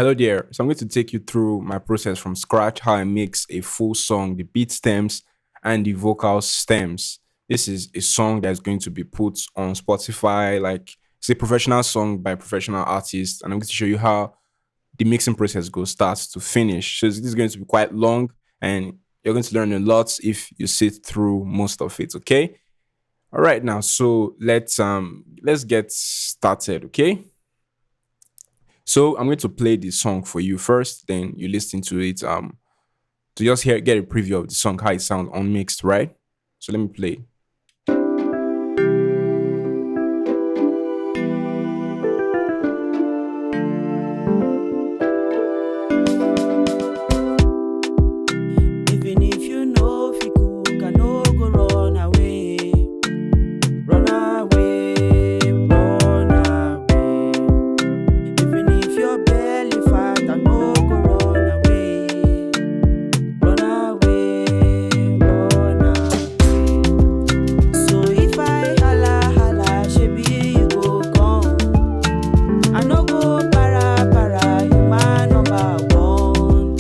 Hello there. So I'm going to take you through my process from scratch, how I mix a full song, the beat stems and the vocal stems. This is a song that's going to be put on Spotify, like it's a professional song by professional artists, and I'm going to show you how the mixing process goes start to finish. So this is going to be quite long, and you're going to learn a lot if you sit through most of it. Okay. All right. Now, so let's get started. Okay. So I'm going to play the song for you first, then you listen to it to just hear get a preview of the song, how it sounds unmixed, right? So let me play. Even if you know if you cook, I no go run away. Run away, run away. Even if your belly fat, I no go run away. Run away, run away. So if I holla, holla, shebi you go come. I no go para, para, you my number one.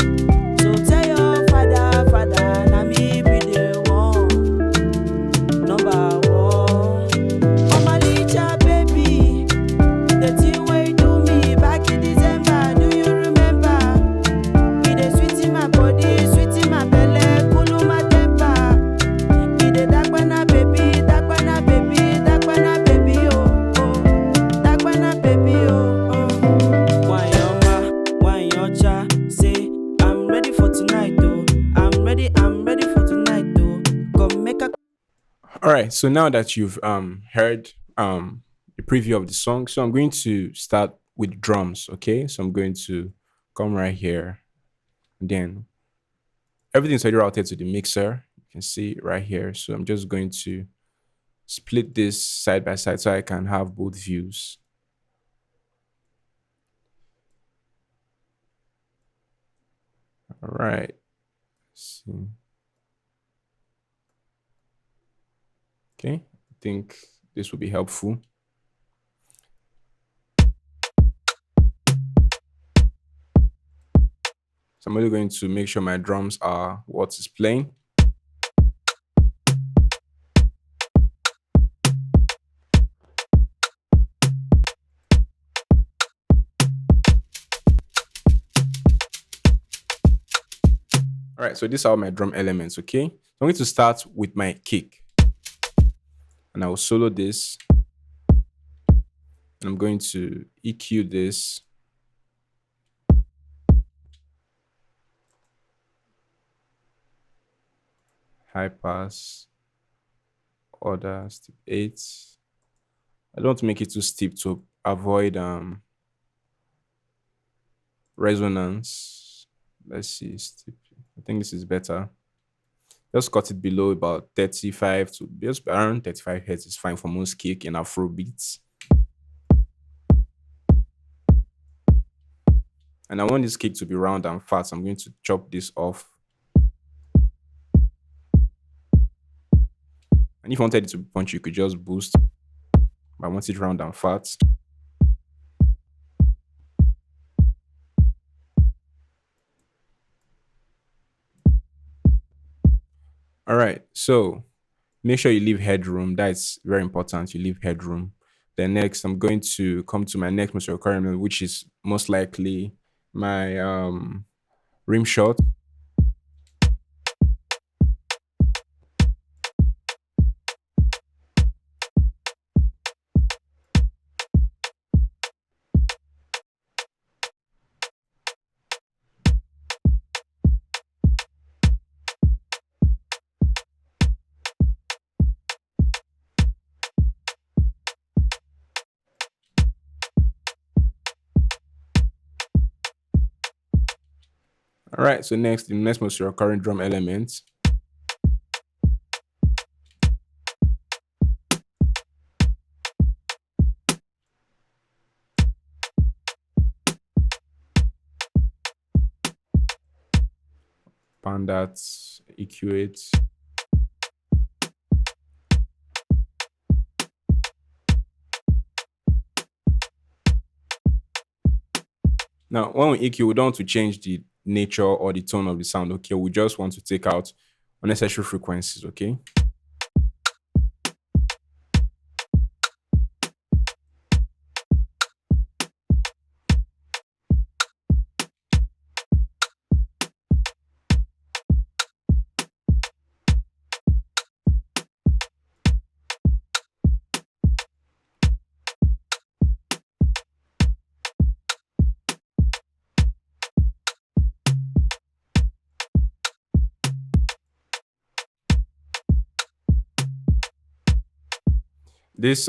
So tell your father, father, na me be the one, number one. Omalicha baby, the thing wey you do me back in December, do you remember? E dey sweet in my body, sweet in my belle, cool my temper. E dey dagbana baby, dagbana baby, oh oh, dagbana baby, oh oh. Wine your cha, say I'm ready for tonight, though. I'm ready for tonight, though. Come make a All right. So now that you've heard the preview of the song, so I'm going to start with drums. Okay. So I'm going to come right here. And then everything's already routed to the mixer. You can see right here. So I'm just going to split this side by side so I can have both views. All right. Let's see. Okay. I think this will be helpful. So I'm only going to make sure my drums are what is playing. All right, so these are my drum elements, okay? So I'm going to start with my kick. And I will solo this. And I'm going to EQ this. High pass. Order, step 8. I don't want to make it too steep to avoid resonance. Let's see, steep. I think this is better. Just cut it below about 35 to just around 35 hertz is fine for most kick in afrobeats. And I want this kick to be round and fat, so I'm going to chop this off. And if you wanted it to be punchy, you could just boost. But I want it round and fat. All right, so make sure you leave headroom. That's very important. You leave headroom. Then next, I'm going to come to my next most recurring melody, which is most likely my rim shot. All right, so next, the next most recurring drum element. Pan that, EQ it. Now, when we EQ, we don't want to change the nature or the tone of the sound. Okay, we just want to take out unnecessary frequencies. Okay. This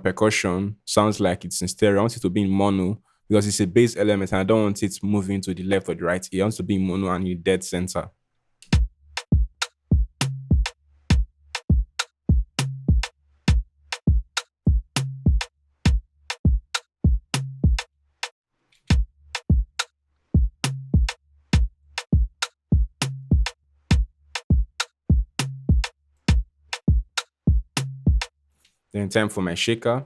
percussion sounds like it's in stereo. I want it to be in mono because it's a bass element and I don't want it moving to the left or the right. It wants to be in mono and in dead center. Then time for my shaker.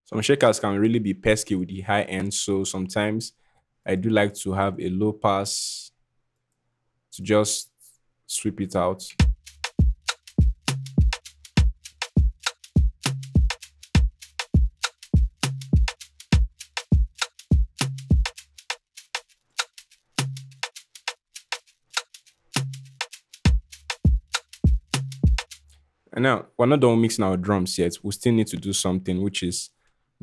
Some shakers can really be pesky with the high end, so sometimes I do like to have a low pass to just sweep it out. And now we're not done mixing our drums yet. We still need to do something, which is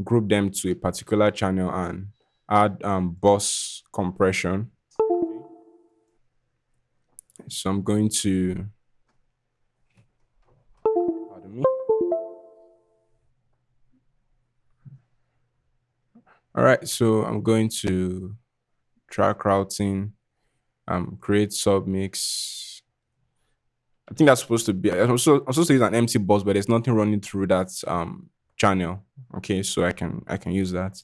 group them to a particular channel and add bus compression. So I'm going to, pardon me. All right, so I'm going to track routing, create submix. I think that's supposed to be. I'm supposed to use an empty bus, but there's nothing running through that channel. Okay, so I can use that.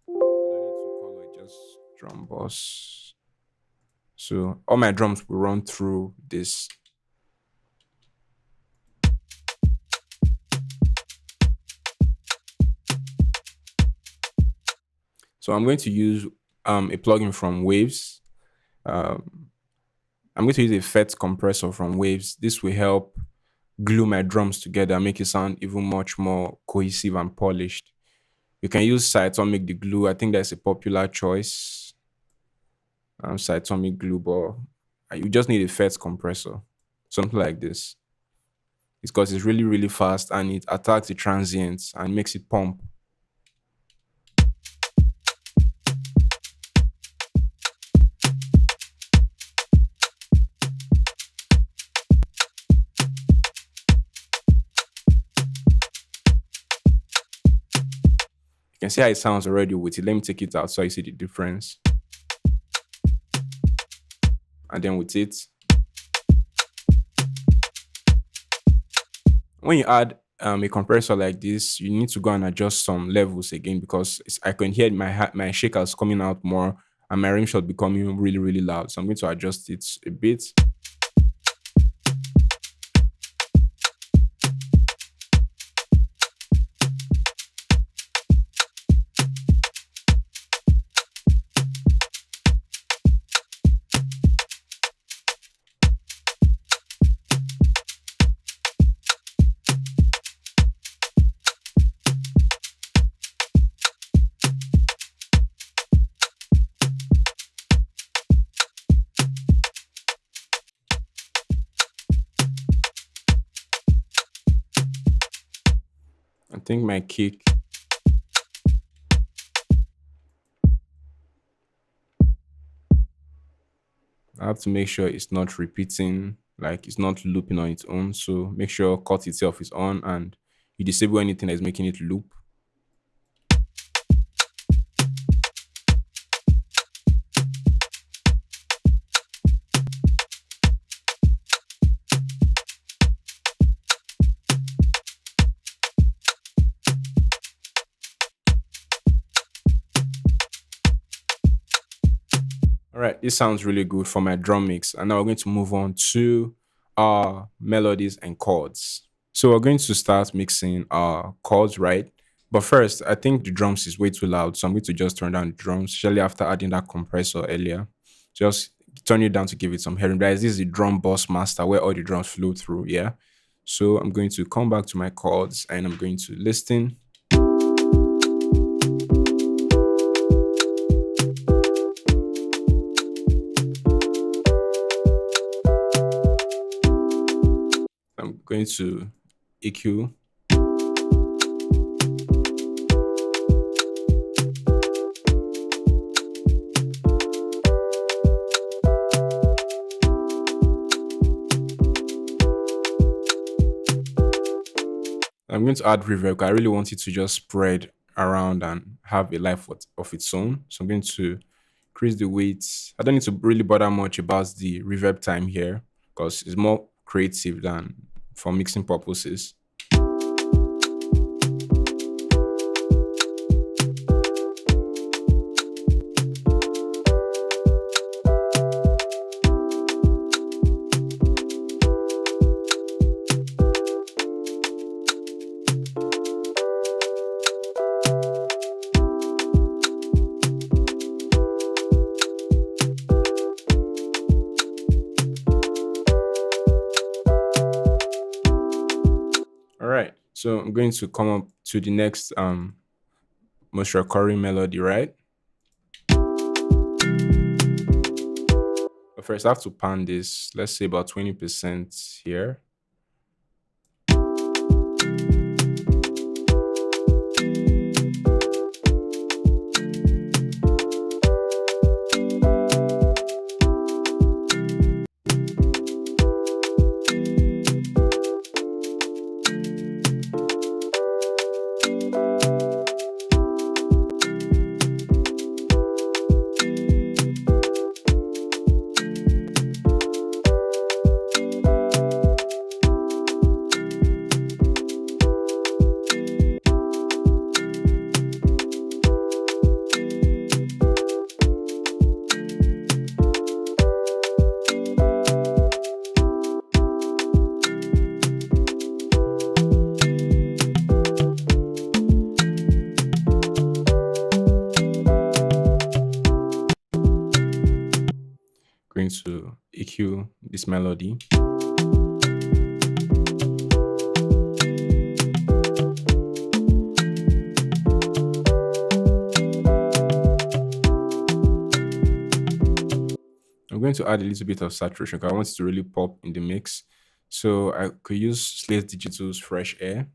I don't need to call it just drum bus. So all my drums will run through this. So I'm going to use a plugin from Waves. Um, I'm going to use a FET compressor from Waves. This will help glue my drums together, make it sound even much more cohesive and polished. You can use Cyatomic the glue. I think that's a popular choice. Cyatomic glue, but you just need a FET compressor, something like this. It's because it's really, really fast and it attacks the transients and makes it pump. You can see how it sounds already with it. Let me take it out so you see the difference. And then with it, when you add a compressor like this, you need to go and adjust some levels again because I can hear my shakers coming out more and my rim shot becoming really, really loud. So I'm going to adjust it a bit. I think my kick. I have to make sure it's not repeating, like it's not looping on its own. So make sure cut itself is on and you disable anything that's making it loop. All right, this sounds really good for my drum mix. And now we're going to move on to melodies and chords. So we're going to start mixing chords, right? But first, I think the drums is way too loud. So I'm going to just turn down the drums, especially after adding that compressor earlier. Just turn it down to give it some hearing. Guys, this is the drum bus master where all the drums flow through. Yeah. So I'm going to come back to my chords and I'm going to listen. I'm going to EQ. I'm going to add reverb 'cause I really want it to just spread around and have a life of its own. So I'm going to increase the weight. I don't need to really bother much about the reverb time here because it's more creative than for mixing purposes. All right. So I'm going to come up to the next most recurring melody, right? But first I have to pan this, let's say about 20% here. Going to EQ this melody. I'm going to add a little bit of saturation because I want it to really pop in the mix. So I could use Slate Digital's Fresh Air.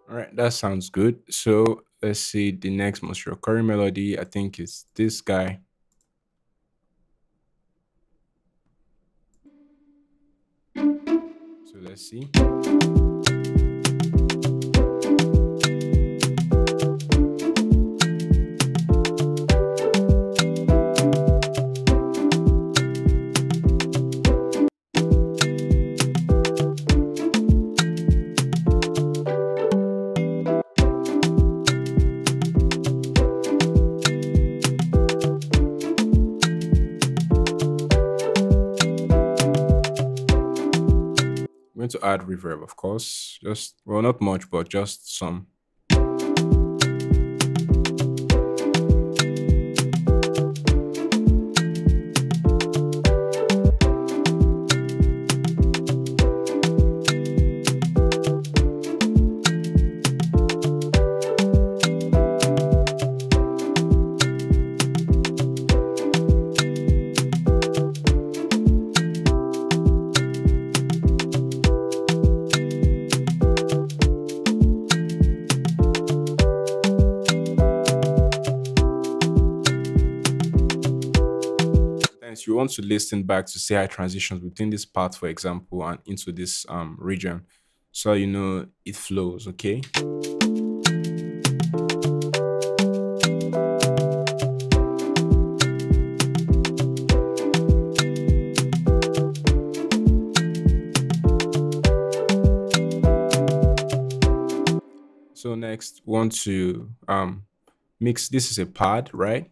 All right, that sounds good. So let's see the next most recurring melody. I think it's this guy. So let's see. I'm going to add reverb, of course. Just, well, not much, but just some. Yes, you want to listen back to see how it transitions between this part, for example, and into this region. So you know it flows, okay? So next, want to mix. This is a pad, right?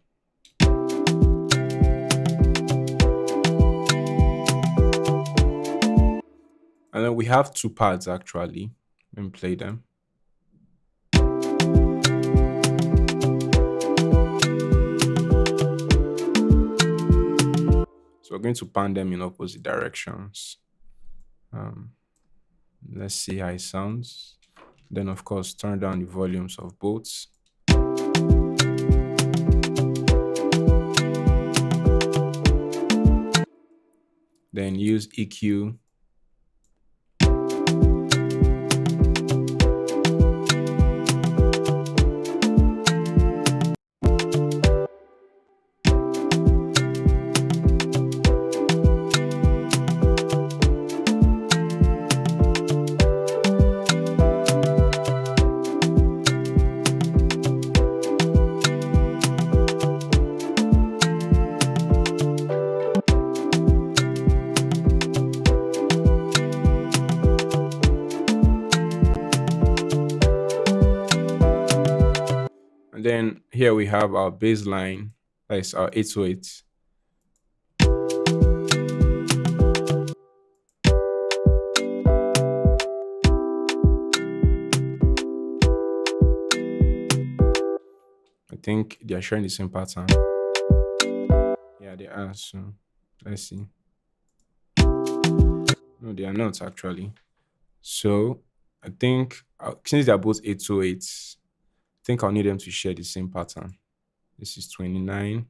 And then we have two pads actually. Let me play them. So we're going to pan them in opposite directions. Um, let's see how it sounds. Then of course turn down the volumes of both. Then use EQ. And then here we have our bass line. That is our 808. I think they are sharing the same pattern. Yeah, they are. So let's see. No, they are not actually. So I think since they are both 808s, I think I'll need them to share the same pattern. This is 29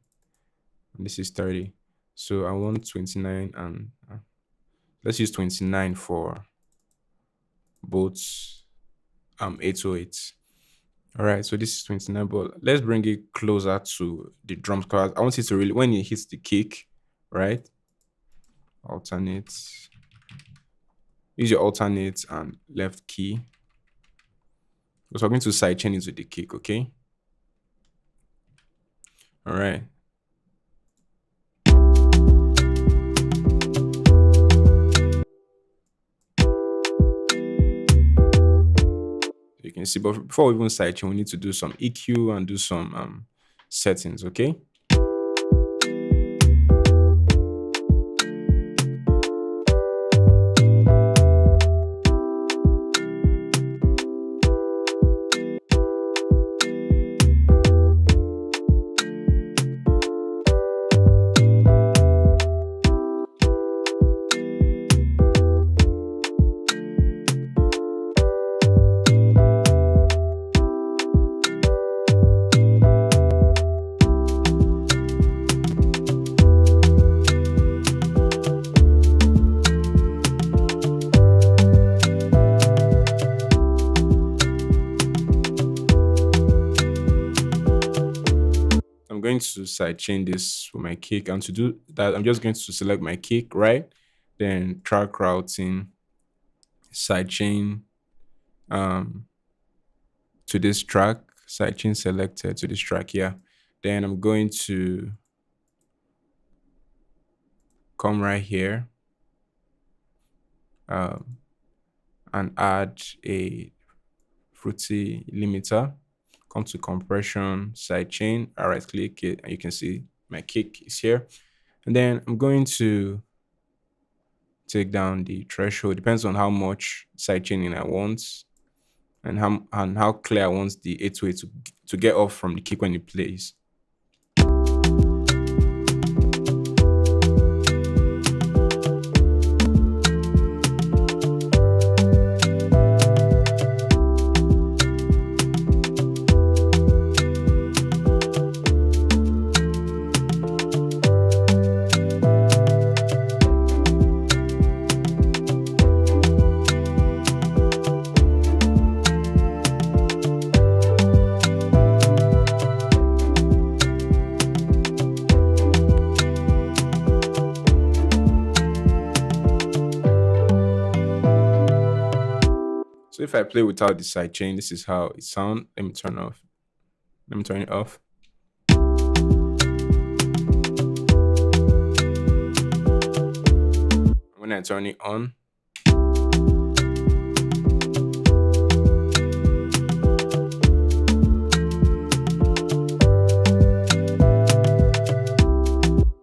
and this is 30. So I want 29 and let's use 29 for both 808s. All right, so this is 29, but let's bring it closer to the drums because I want it to really, when it hits the kick, right? Alternate. Use your alternate and left key. So we're going to sidechain into the kick, okay? All right. You can see, but before we even sidechain, we need to do some EQ and do some settings, okay? I'm going to sidechain this for my kick, and to do that, I'm just going to select my kick, right? Then track routing, sidechain to this track, sidechain selected to this track, yeah. Then I'm going to come right here and add a fruity limiter. Come to compression, sidechain, I right click it, and you can see my kick is here. And then I'm going to take down the threshold. Depends on how much sidechaining I want and how clear I want the 808 to get off from the kick when it plays. So if I play without the side chain, this is how it sound. Let me turn off. Let me turn it off. When I turn it on,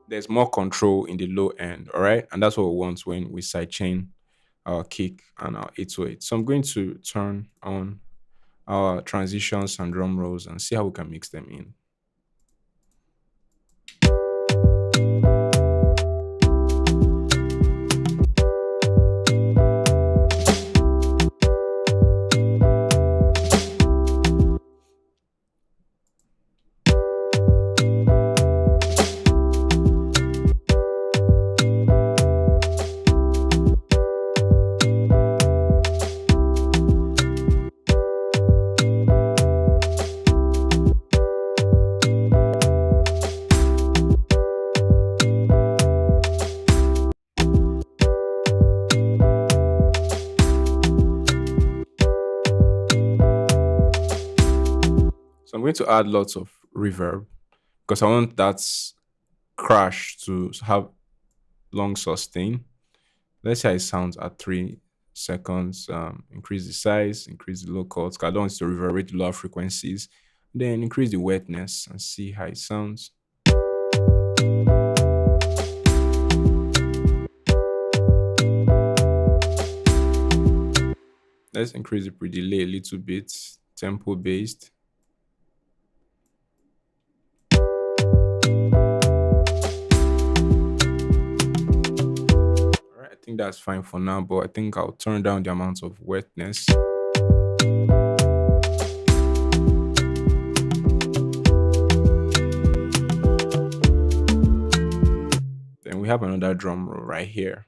there's more control in the low end. All right, and that's what we want when we sidechain our kick and our 808. So I'm going to turn on our transitions and drum rolls and see how we can mix them in. So I'm going to add lots of reverb because I want that crash to have long sustain. Let's say it sounds at 3 seconds. Increase the size, increase the low cuts. 'Cause I don't want it to reverberate the lower frequencies. Then increase the wetness and see how it sounds. Let's increase the pre-delay a little bit, tempo based. All right, I think that's fine for now, but I think I'll turn down the amount of wetness. Then we have another drum roll right here.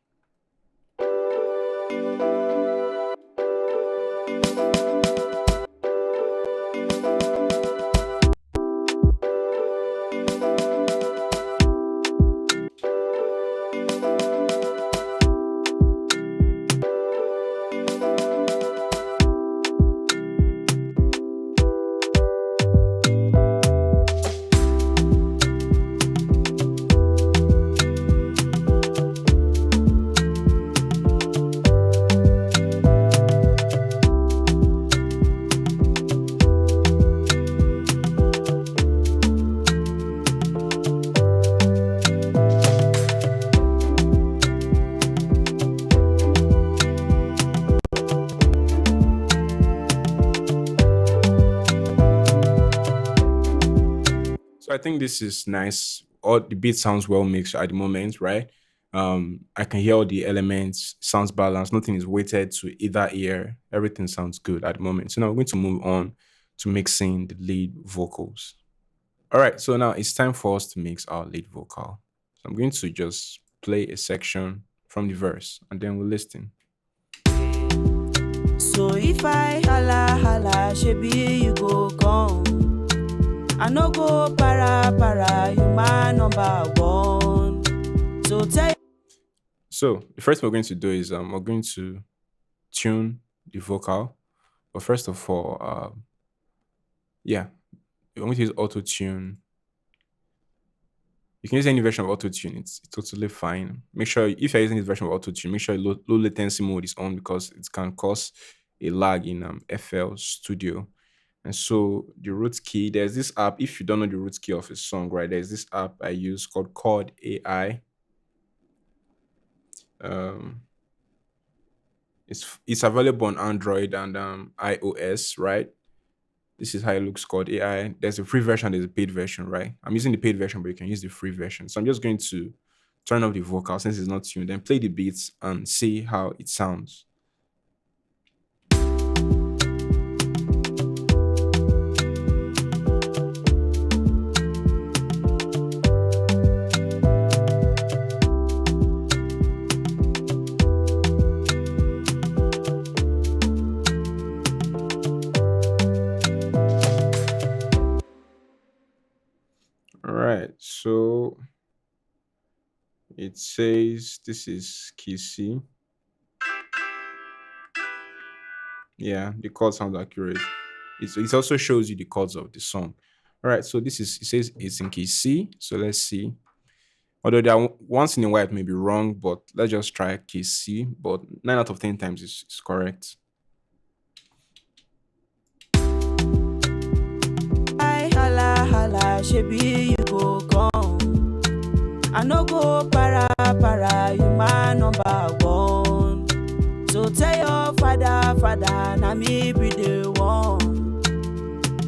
So I think this is nice. All the beat sounds well mixed at the moment, right? I can hear all the elements, sounds balanced, nothing is weighted to either ear. Everything sounds good at the moment. So now we're going to move on to mixing the lead vocals. All right, so now it's time for us to mix our lead vocal. So I'm going to just play a section from the verse and then we'll listen. So if I holla holla, shebi you go come. I no go para, you my number one. So tell So the first thing we're going to do is we're going to tune the vocal. But first of all, yeah, we're going to use auto tune. You can use any version of auto tune. It's totally fine. Make sure if you're using this version of auto tune, make sure low latency mode is on because it can cause a lag in FL Studio. And so the root key, there's this app. If you don't know the root key of a song, right? There's this app I use called Chord AI. Um, it's available on Android and iOS, right? This is how it looks called AI. There's a free version, there's a paid version, right? I'm using the paid version, but you can use the free version. So I'm just going to turn off the vocal since it's not tuned, then play the beats and see how it sounds. All right, so it says this is key C. Yeah, the chord sounds accurate. It also shows you the chords of the song. All right, so this is it says it's in key C. So let's see. Although there are once in a while it may be wrong, but let's just try key C. But 9 out of 10 times is correct. I hala hala, shebi you go come. I no go para, you my number one. So tell your father, na me be the one.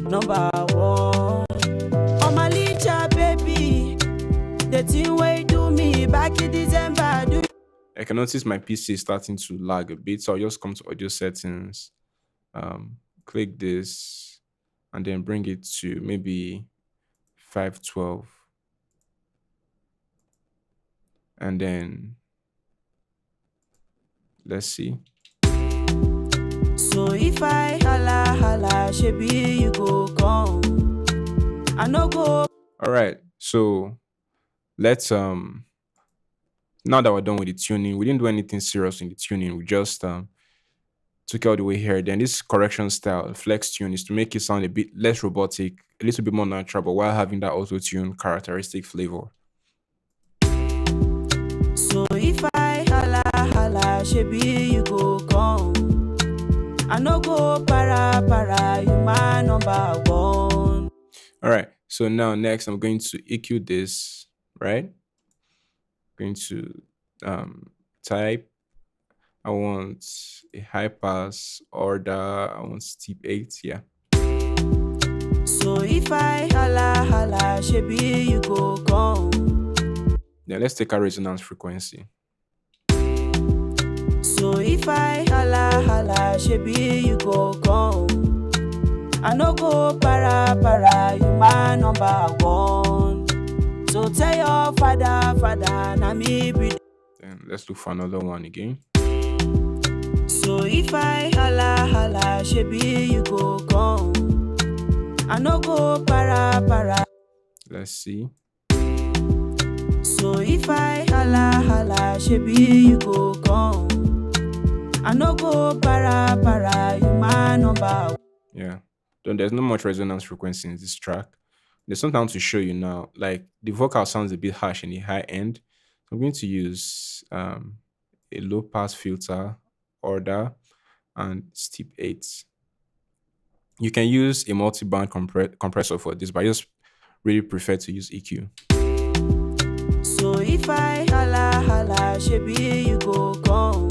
Number one. Oh my little baby, the thing wey you do me back in December, do I can notice my PC is starting to lag a bit, so I'll just come to audio settings, click this, and then bring it to maybe 512, and then let's see. So if I hala, shebi you go come. I no go. All right, so let's now that we're done with the tuning, we didn't do anything serious in the tuning. We just took it all the way here. Then this correction style, flex tune, is to make it sound a bit less robotic, a little bit more natural, but while having that auto tune characteristic flavor. So if I hala, shebi you go come. I no go para, you my number one. All right. So now next, I'm going to EQ this, right? Going to type. I want a high pass order. I want step 8. Yeah. So if I hala, shebi you go come. Now let's take a resonance frequency. So if I hala, shebi you go come. I no go para, you my number one. So tell your father, na me be. Then let's look for another one again. So if I hala, shebi you go come. I no go para. Let's see. So if I hala, shebi you go come. I no go para, you my number. Yeah. Then there's not much resonance frequency in this track. There's something to show you now. Like the vocal sounds a bit harsh in the high end. I'm going to use a low pass filter, order, and step 8. You can use a multi-band compressor for this, but I just really prefer to use EQ. So if I hala, shebi you go come.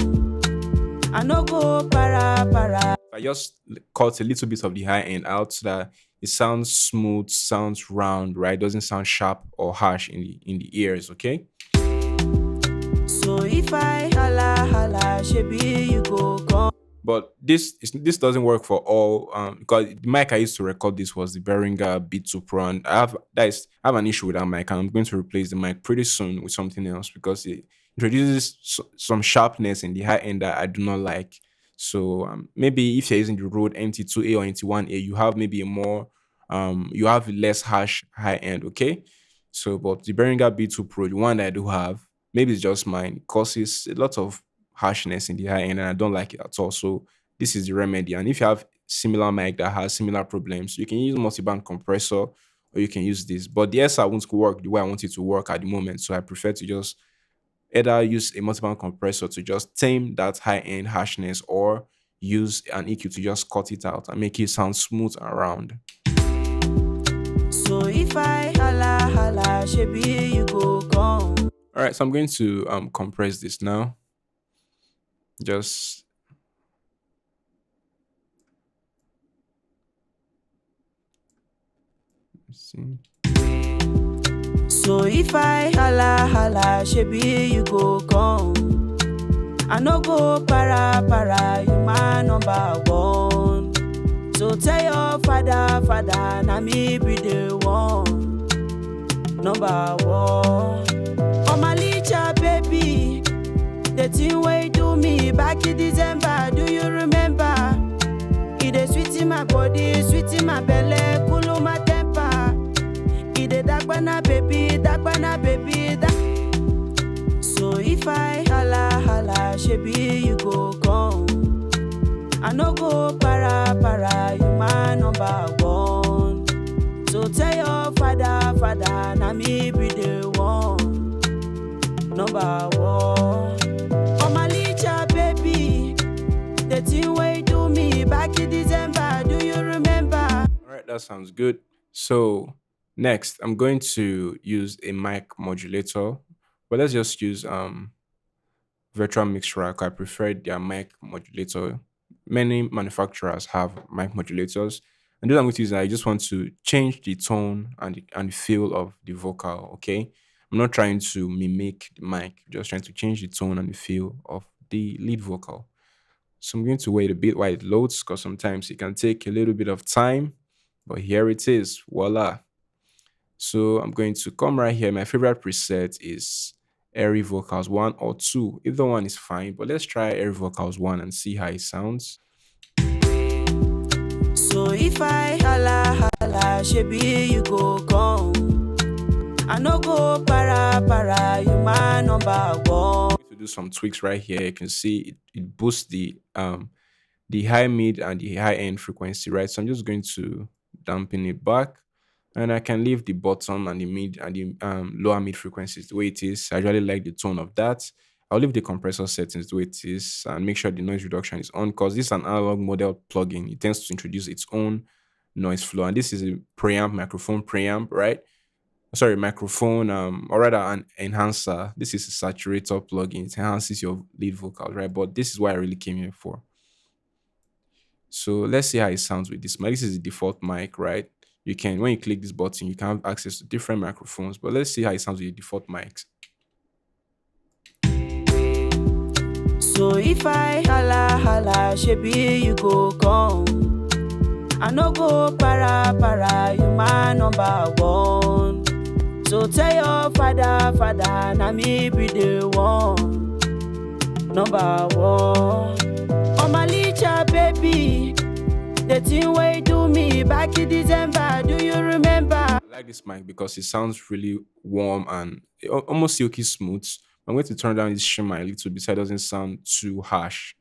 I no go para. I just cut a little bit of the high end out so that it sounds smooth, sounds round, right? Doesn't sound sharp or harsh in the ears, okay? So if I hala, shebi you go come. But this doesn't work for all because the mic I used to record this was the Behringer B2 Pro, and I have an issue with that mic, and I'm going to replace the mic pretty soon with something else because it introduces some sharpness in the high end that I do not like. So maybe if you're using the Rode NT2A or NT1A, you have maybe a more you have less harsh high end, okay? So but the Behringer B2 Pro, the one that I do have, maybe it's just mine, it causes a lot of harshness in the high end and I don't like it at all. So this is the remedy. And if you have similar mic that has similar problems, you can use multi-band compressor or you can use this. But the SR won't work the way I want it to work at the moment. So I prefer to just either use a multi-band compressor to just tame that high-end harshness or use an EQ to just cut it out and make it sound smooth and round. So if I hala, shebi you go come. All right, so I'm going to compress this now. Just see. So if I hala, shebi you go come. I no go para, you my number one. So tell your father, na me be the one. Number one. Oh my little baby, the thing wey you do me back in December, do you remember? It dey sweet in my body, sweet in my belly, cool my temper. It dey dagbana baby. So if I hala, shebi you go come. I I no go para, you my number one. So tell your father, na me be the one. Number one. Oh my licha baby, the thing way do me back in December, do you remember? All right, that sounds good. So next, I'm going to use a mic modulator, but let's just use virtual mix rack. I prefer their mic modulator. Many manufacturers have mic modulators, and those I'm going to use. I just want to change the tone and the feel of the vocal. Okay, I'm not trying to mimic the mic, just trying to change the tone and the feel of the lead vocal. So I'm going to wait a bit while it loads because sometimes it can take a little bit of time. But here it is, voila. So I'm going to come right here. My favorite preset is airy vocals 1 or 2. Either one is fine, but let's try airy vocals 1 and see how it sounds. So if I holla, shebi you go come. I no go para, you my number one. To do some tweaks right here, you can see it boosts the high mid and the high end frequency, right? So I'm just going to dampen it back, and I can leave the bottom and the mid and the lower mid frequencies the way it is. I really like the tone of that. I'll leave the compressor settings the way it is and make sure the noise reduction is on because this is an analog model plugin. It tends to introduce its own noise floor, and this is a preamp microphone preamp, right? Sorry, microphone, or rather an enhancer. This is a saturator plugin. It enhances your lead vocals, right? But this is what I really came here for. So let's see how it sounds with this mic. This is the default mic, right? You can, when you click this button, you can have access to different microphones, but let's see how it sounds with the default mics. So if I holla, shebi you go come. I no go para, you my number one. So tell your father, na me be the one. Number one. Oh my licha baby, the thing way do me back in December, do you remember? I like this mic because it sounds really warm and almost silky smooth. I'm going to turn down this shimmer a little bit so it doesn't sound too harsh.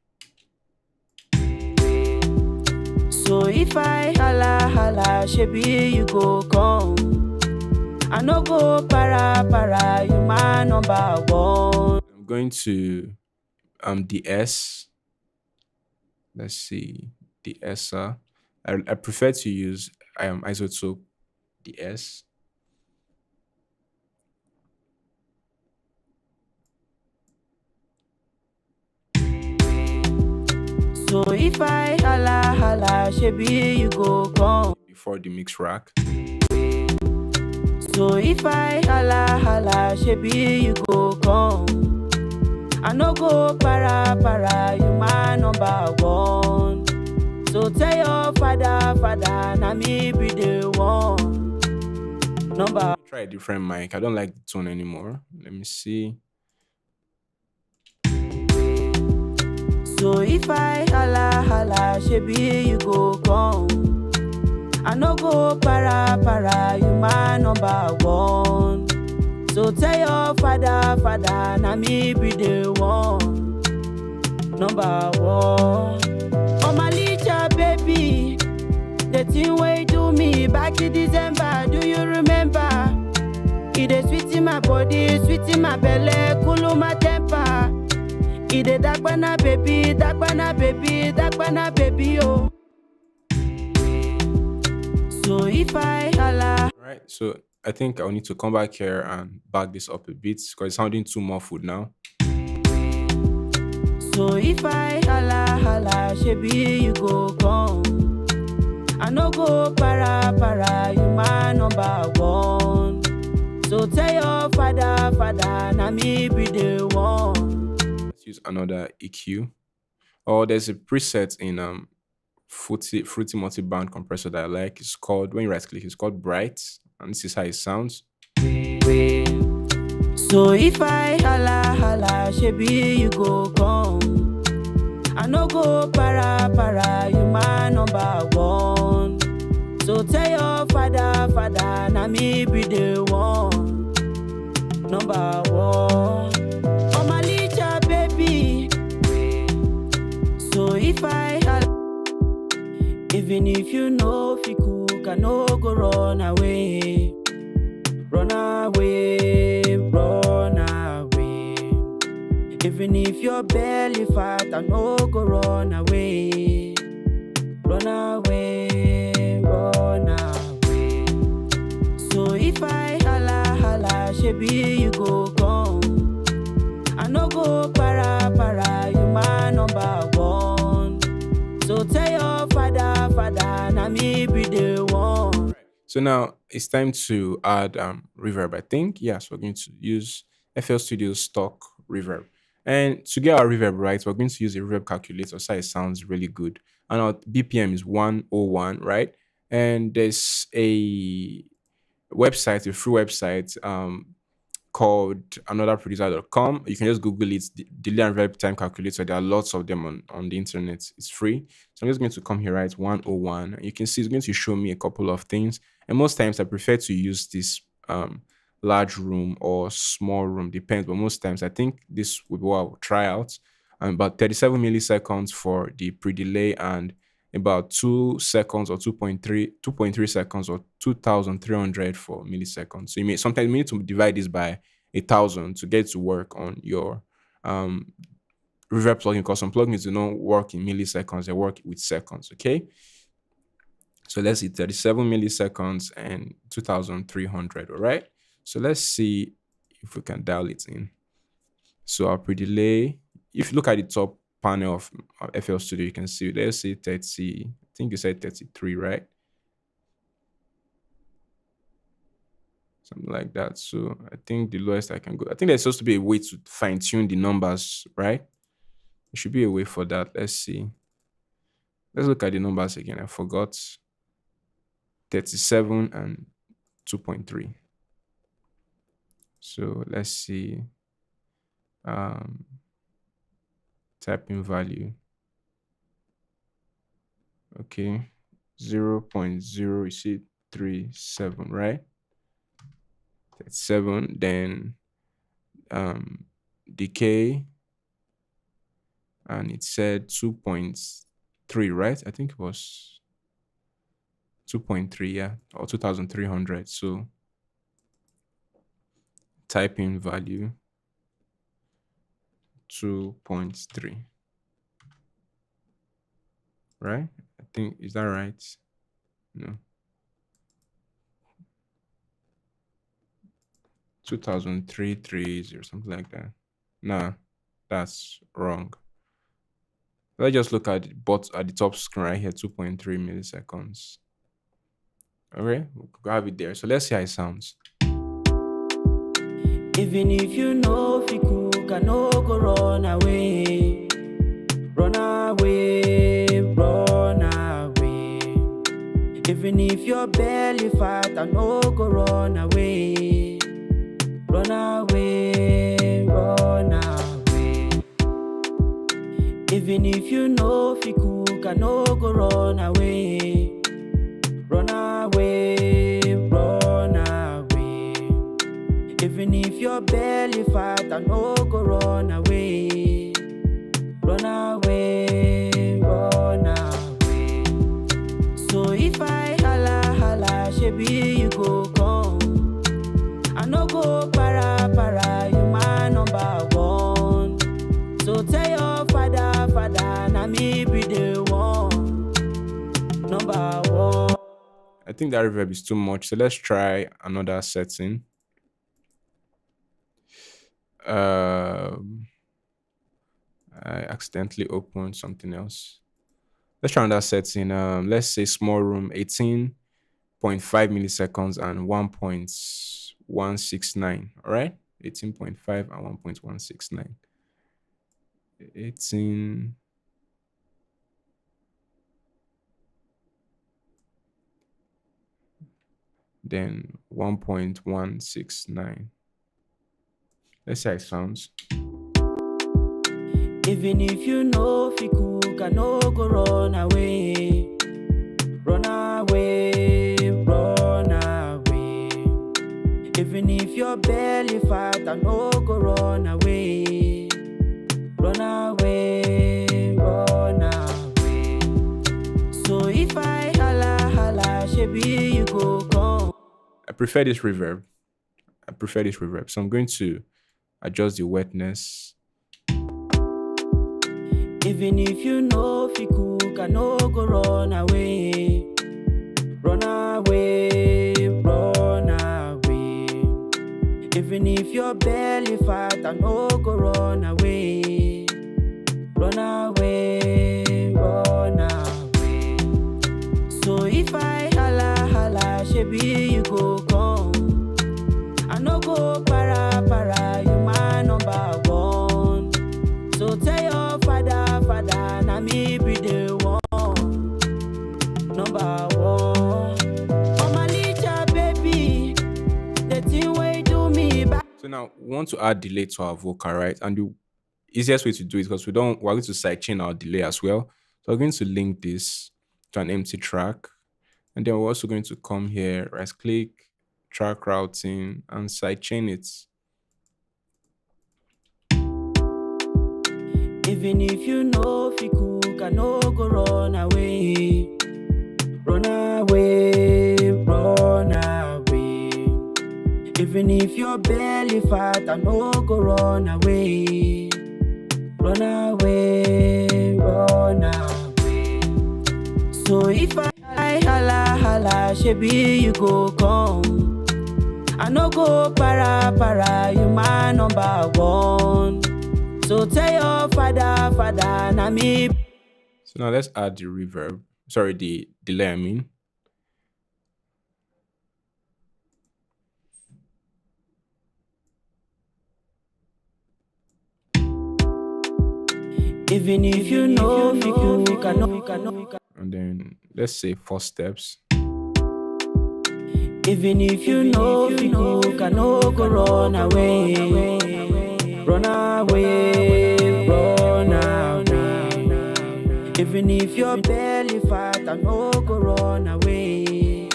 So if I holla, shebi you go come. I no go para, you my number one. I'm going to DS. Let's see, DS. I prefer to use isotope DS. So if I holla, shebi you go come. Before the mix rack. So if I holla, shebi you go come. I no go para, you my number one. So tell your father, na me be the one. Number. Try a different mic. I don't like the tone anymore. Let me see. So if I holla, shebi you go come. I no go para, you my number one. So tell your father, na me be the one. Number one. Oh my licha baby, the thing way do me back in December, do you remember? It dey sweet in my body, sweet in my belly, cool my temper. It dey dakbana baby, oh. So if I holla. All right, so I think I'll need to come back here and back this up a bit because it's sounding too muffled now. So if I holla, shebi you go come. I no go para, you my number one. So tell your father, na me be the one. Let's use another EQ. Oh, there's a preset in fruity multi-band compressor that I like. It's called, when you right click, it's called Bright, and this is how it sounds. So if I holla, shebi you go come. I no go para, you my number one. So tell your father, na me be the one. Number one. Oh my licha baby. So if I holla. Even if you know if you cook, I no go run away. Run away, run away. Even if your belly fat, I no go run away. Run away, run away. So if I holla, holla, shebi you go come. I no go para, para, you my number one. So tell your father, father, na me be the one. So now it's time to add reverb. I think yes, we're going to use FL Studio stock reverb. And to get our reverb right, we're going to use a reverb calculator so it sounds really good. And our BPM is 101, right? And there's a website, a free website called anotherproducer.com. You can just Google it, the delay and reverb time calculator. There are lots of them on the internet. It's free. So I'm just going to come here, right? 101. You can see it's going to show me a couple of things. And most times I prefer to use this large room or small room, depends. But most times I think this would be what I'll try out. About 37 milliseconds for the pre-delay and about 2 seconds or 2.3 seconds or 2300 for milliseconds. So you may sometimes you need to divide this by 1,000 to get to work on your reverb plugin, because some plugins do not work in milliseconds, they work with seconds. Okay, so let's see, 37 milliseconds and 2300. All right, so let's see if we can dial it in. So our pre-delay, if you look at the top panel of FL Studio, you can see, let's say 30, I think you said 33, right? Something like that. So I think the lowest I can go, I think there's supposed to be a way to fine tune the numbers, right? There should be a way for that. Let's see. Let's look at the numbers again. I forgot. 37 and 2.3. So let's see. Type in value. Okay, 0.037, right? That's 7. Then decay, and it said 2.3, right? I think it was 2.3, yeah, or 2300. So type in value 2.3, right? I think, is that right? No, 2003 or something like that. Nah, that's wrong. Let's just look at at the top screen right here, 2.3 milliseconds. Okay, we'll have it there. So let's see how it sounds. Even if you know if you cook, I no go run away. Run away, run away. Even if your belly fat, I no go run away. Run away, run away. Even if you know if you cook, I no go run away. Run away, run away. Even if your belly fat, I no go run away. Run away, run away. So if I holla, holla, shebi you go come. I no go para, para, you my number one. So tell your father, father, na me be the one. Number one. I think that reverb is too much. So let's try another setting. I accidentally opened something else. Let's try another setting. Let's say small room, 18.5 milliseconds and 1.169. All right, 18.5 and 1.169. 18. Then 1.169. Let's see how it sounds. Even if you know if you cook, I no go run away. Run away, run away. Even if your belly fat, I no go run away. Run away, run away. So if I prefer this reverb. I prefer this reverb. So I'm going to adjust the wetness. Even if you know if you cook, I no go run away. Run away, run away. Even if your belly fat, I no go run away. Run away, run away. So if I holla, holla, shebi you go come. I no go para, para, you my number one. So tell your father, father, na me be the one. Number one. Oh my little baby, the thing way do me back. So now we want to add delay to our vocal, right? And the easiest way to do it, because we're going to sidechain our delay as well. So we're going to link this to an empty track. And then we're also going to come here, right click, track routing, and sidechain it. Even if you know if you cook, I no go run away. Run away, run away. Even if your belly fat, I no go run away. Run away, run away. So if I holla, holla, shebi you go come. I no go para, para, you my number one. So tell your father, father, na me. So now let's add the reverb. Sorry, the delay, I mean. Even if you know, if you can. And then let's say 4 steps. Even if you know, if you can no go run away. Run away, run away. Even if your belly fat, I no go run away.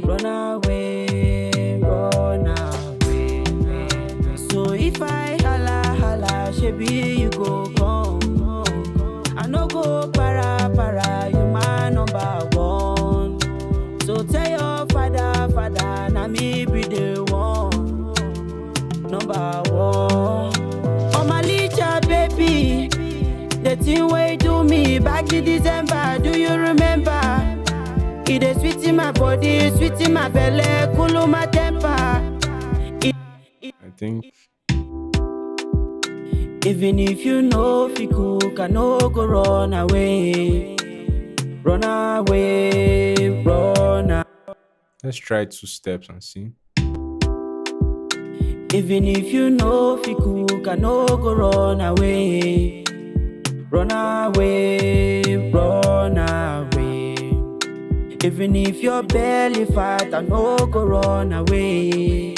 Run away, run away. So if I holla, holla, shebi you go come. I no go para, para, you my number one. So tell your father, father, na me be the one. Number one. Oh my little baby, the thing way do me back in December, do you remember? It is sweet in my body, sweet in my belly, cool my temper. I think. Even if you know if you cook, I no go run away. Run away, run away. Let's try 2 steps and see. Even if you know if you cook, I no go run away. Run away, run away. Even if your belly fat, I no go run away.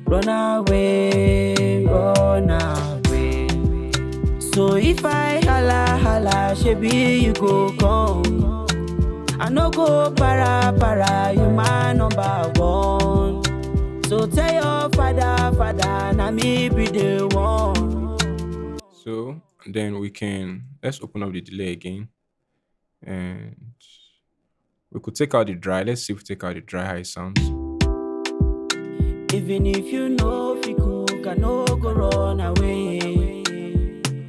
Run away, run away. So if I holla, holla, shebi you go come. I no go para, para, you my number one. So tell your father, father, na me be the one. So then let's open up the delay again. And we could take out the dry. Let's see if we take out the dry, how it sounds. Even if you know if you cook, I no go run away.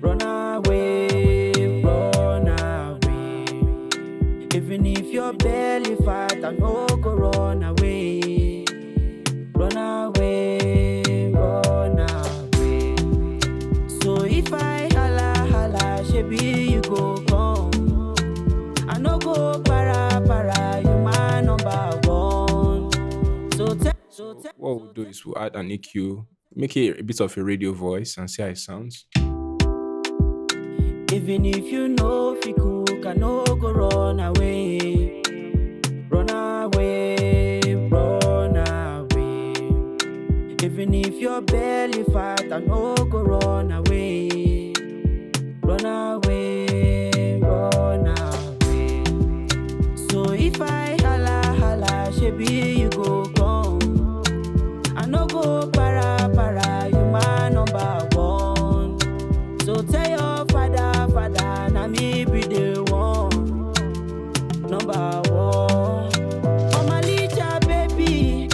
Run away, run away. Even if your belly fat, I no go run away. Run away, run away. So if I holla, holla, shebi you go come. I no go para, para, you my number one. So What we'll do is we'll add an EQ, make it a bit of a radio voice, and see how it sounds. even if you know if you cook, I no go run away. Run away, run away. Even if your belly fat, I no go run away. Run away, run away. So if I holla, holla, shebi you go come. I no go para, para, you my number one. So tell your father, father, na me be the one. Number one. Oh my little baby,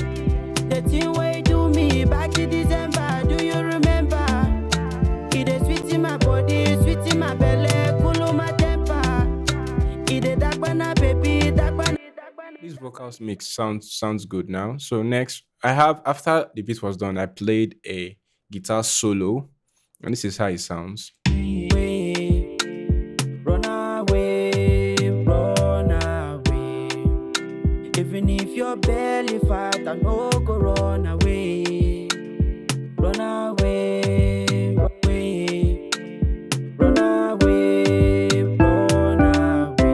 vocals mix sounds good now. So next, I have after the beat was done, I played a guitar solo, and this is how it sounds. Away, run away, run away. Even if your belly fat, I no go run away. Run away, run away, run away.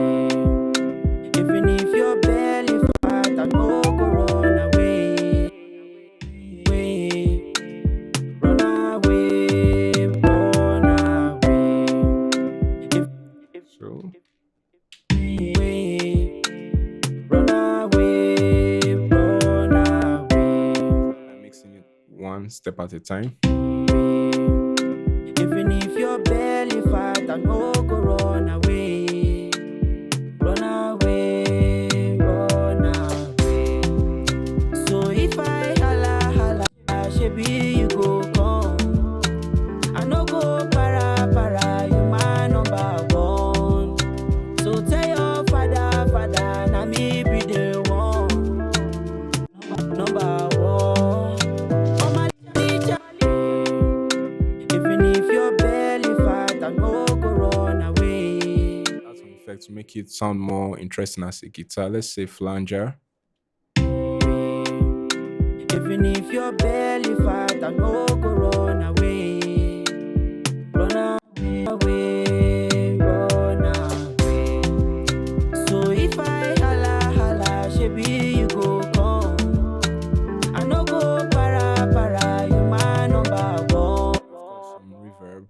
Even if your belly fat, I no go run away. Run away, run away. So Away, run away, run away. I'm mixing it one step at a time. Even if your belly fat, I no go run away. Run away, run away. So if I holla, holla, shebi you go come. I no go para, para, you my number one. So tell your father, father, na me be the one. Number one. Oh my teacher. Even if your belly fat, I no go run away. Add some effect to make it sound more interesting as a guitar. Let's say flanger. Even if your belly fat, I no go run away. Run away, run away. So if I holla, holla, shebi you go come. I no go para, para, you my number one. Of course, some reverb.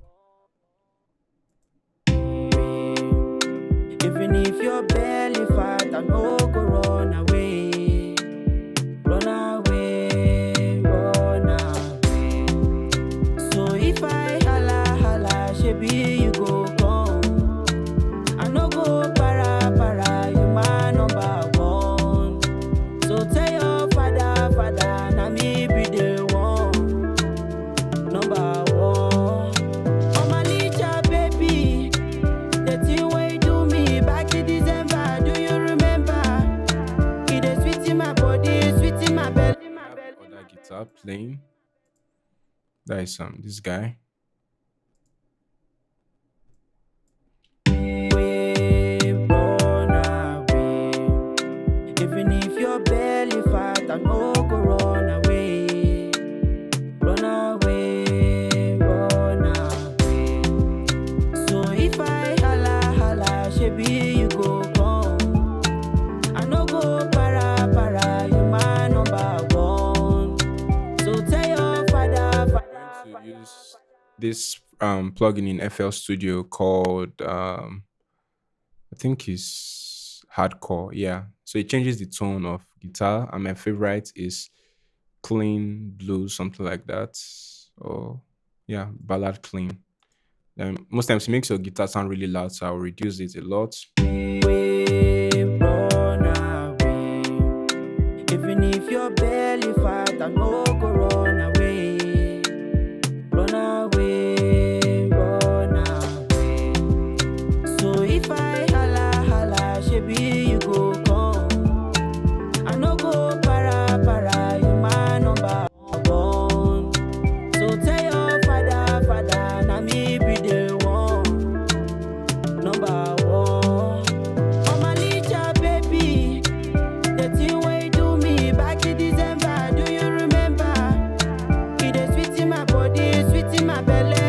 Even if your belly fat, I no go run away. Run away, run away. So if I holla, holla, shebi you go come. I no go para, para, you my number one. So tell your father, father, na me be the one. Number one. Oh my little baby, the thing wey you do me back in December, do you remember? It is sweet in my body, sweet in my belly. Other guitar playing. That is this guy. Away, run away. Even if your belly fat, I no go run away. Run away, run away. So if I holla, holla, shebi you go come. I no go para, para, you my number one. So tell your father, father. To use this plugin in FL Studio called I think it's hardcore. Yeah. So it changes the tone of guitar, and my favorite is clean blues, something like that. Or yeah, ballad clean. Most times it makes your guitar sound really loud, so I'll reduce it a lot. Away, run away. Even if your belly fat, I no go run away. Run away, run away. So if I holla, holla, shebi you go come. I no go para, para, you my number one. So tell your father, father, na me be the one. Number one. Oh my little baby, the thing wey you do me back in December, do you remember? It is sweet in my body, sweet in my belly.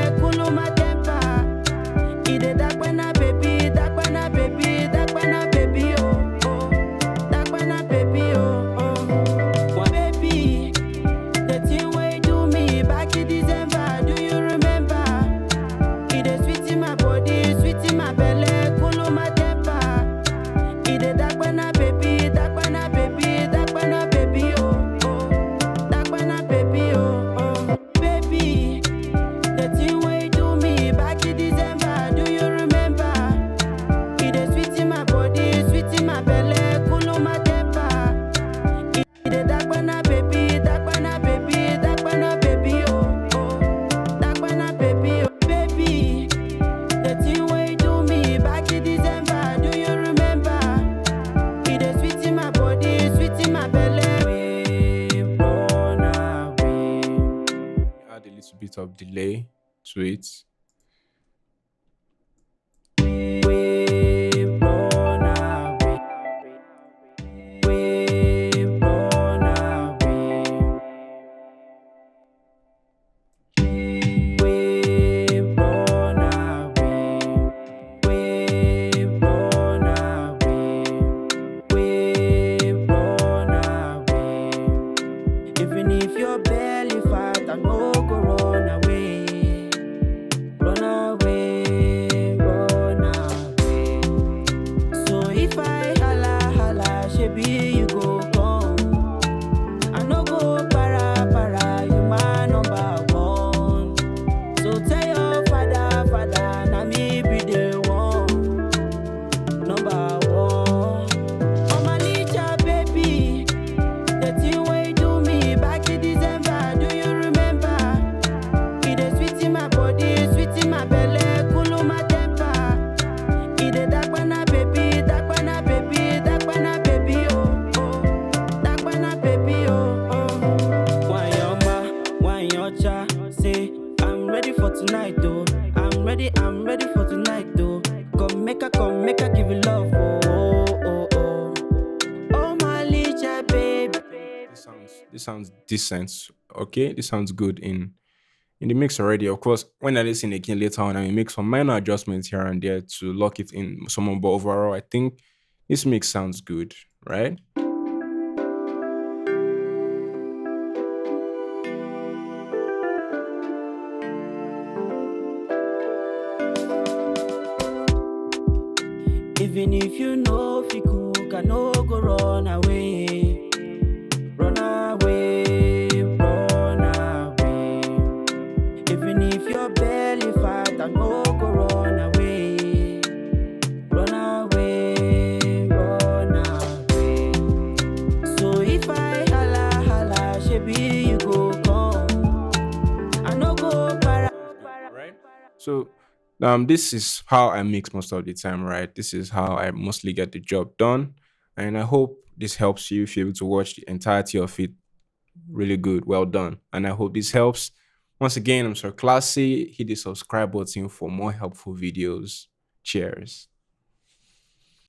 of delay to it. We run away. We run away. We run away. We run away. We run away. Even if your belly fat, I no go run away. Run away, run away. So if I holla, holla, shebi you go come. I no go para, para, you my number one. So tell your father, father, na me be the one, number one. Oh my little baby, the thing wey you do me back in December, do you remember? It is sweet in my body, sweet in my belly, cool my temper. It is that banana baby, that banana baby, that banana baby, oh oh, that banana baby, oh oh. Why your ma, why your cha? Say I'm ready for tonight, though. I'm ready for tonight, though. Come make her give you love, oh oh oh oh. Oh my little baby. This sounds decent. Okay, this sounds good in the mix already. Of course, when I listen again later on, I will make some minor adjustments here and there to lock it in someone. But overall, I think this mix sounds good, right? Even if you know fi cook, I no go run away. Run away, run away. Even if your belly fat, I no go run away. Run away, run away. So if I holla, holla, shebi you go come. I no go para. Right. So this is how I mix most of the time, right? This is how I mostly get the job done. And I hope this helps you if you're able to watch the entirety of it. Really good. Well done. And I hope this helps. Once again, I'm Sir Classy. Hit the subscribe button for more helpful videos. Cheers.